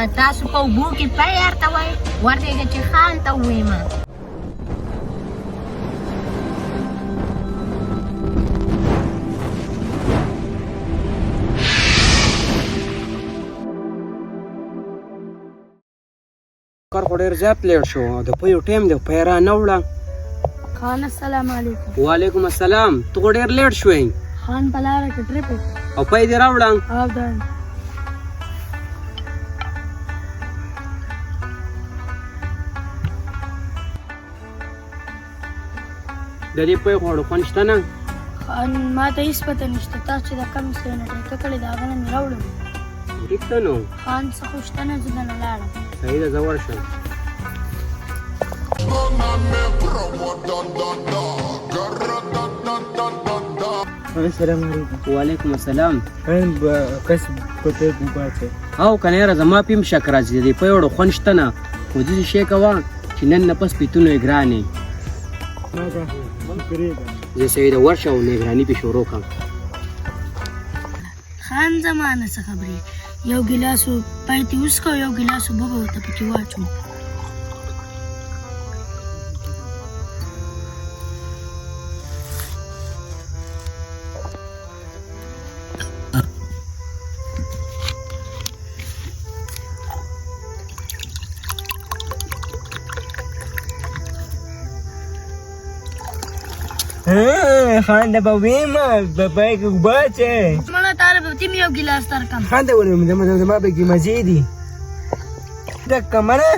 تاسو په اوبو کې پی ارتوئ ورته چې خان ته ووایم کار خو ډېر زیات لیټ شو او د پیو ټایم دی پی را نه وړه خان السلام علیکم وعلیکم السلام ته خو ډېر لیټ شوې خان په لاره کې ټریپ او پی دې راوړه او دا د دې پی خوړو خوند شته نه خان ما ته هېڅ پته نشته تاسو چې د کوم ځای نه ټریکه کړې د هغه نه مې راوړم ټیک ته نو خان څه خو شته نه زه دننه لاړم صحیح ده زه ورشم السلام علیکم وعلیکم السلام خان کس په ته وباڅه او کنه یاره زما پیم شک راځي د دې پی وړو خوند شته نه خو داسې شی کوه چې نن نه پس پیتونو یې ګرانې ما ته پرېږده زه صحیح ده ورشه او نګراني پې شروع کړم خان زمانه څه خبرې یو ګیلاس پای ته وڅښه یو ګیلاس اوبه به ورته پکې واچوم خان د به ویم په پای کې وباڅه مړه تاره به تیم یو ګیلاس درکم خان ته ولې زما به کې مزې دي ډکه مړه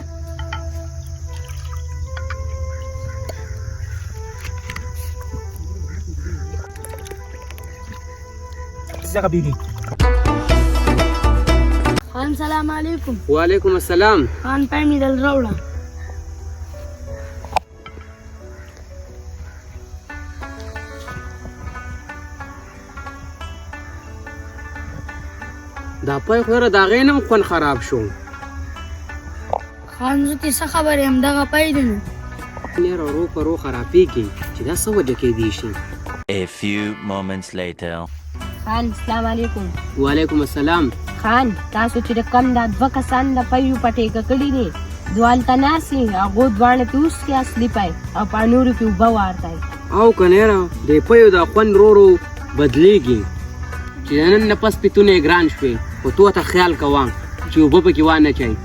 څه خبرې خان سلام علیکم وعلیکم السلام خان پای مې دل راوړه دا پی خو یاره د هغې نه هم خوند خراب شو خان زه ته څه خبرې همدغه پای دی نو یاره ورو په ورو خرابېږي چې دا څه وجه کېدی شي A few moments later. خان السلام علیکم وعلیکم السلام خان تاسو چې د کم دا 2 کسان د پیو په ټیکه کړي دي دوالته ناسي هغو دواړه ته اوسکي اصلي پی او په نورو کې اوبه واردئ او کنه یاره د پیو دا خوند ورو ورو بدلېږي چې نن نه پس پیتونه یې ګران شوې خو تو ته خیال کوه چې اوبه پکې وانه چوي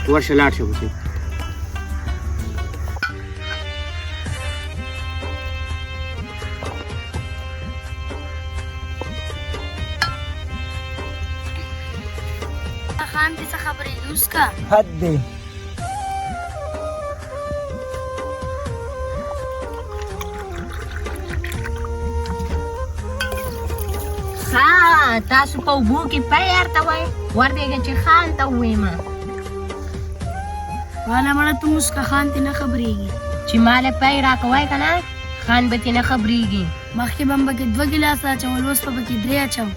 ورشه لاړ شه پسې خان دې څه خبرې دي اوس کا حد دی تاسو په اوبو کې پی ارتوئ ورته چې خان ته ووایم والا مړه ته موسکه خان ته نه خبرېږي چې ماله پی راکوئ که نه خان به ترې نه خبرېږي مخکې به م پکې 2 ګیلاسه اچول اوس به پکې 3 اچوم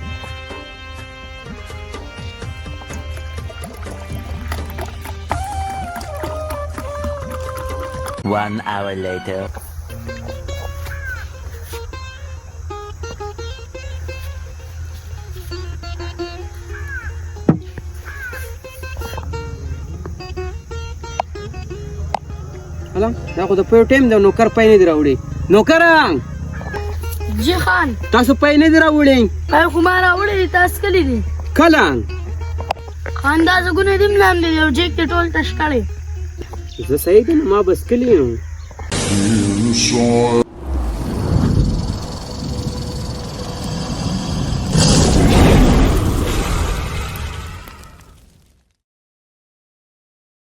One hour later. هلا دا خو د پیو ټایم دی نوکر پی نه دي راوړي نوکره جی خان تاسو پی نه دي راوړي پای خو ما راوړی دي تاسو کلي دي کله خان دا زګونه دې م لاندې دي او جیک دې ټول تش کړی زه صحیح دی نو ما بس کلي یم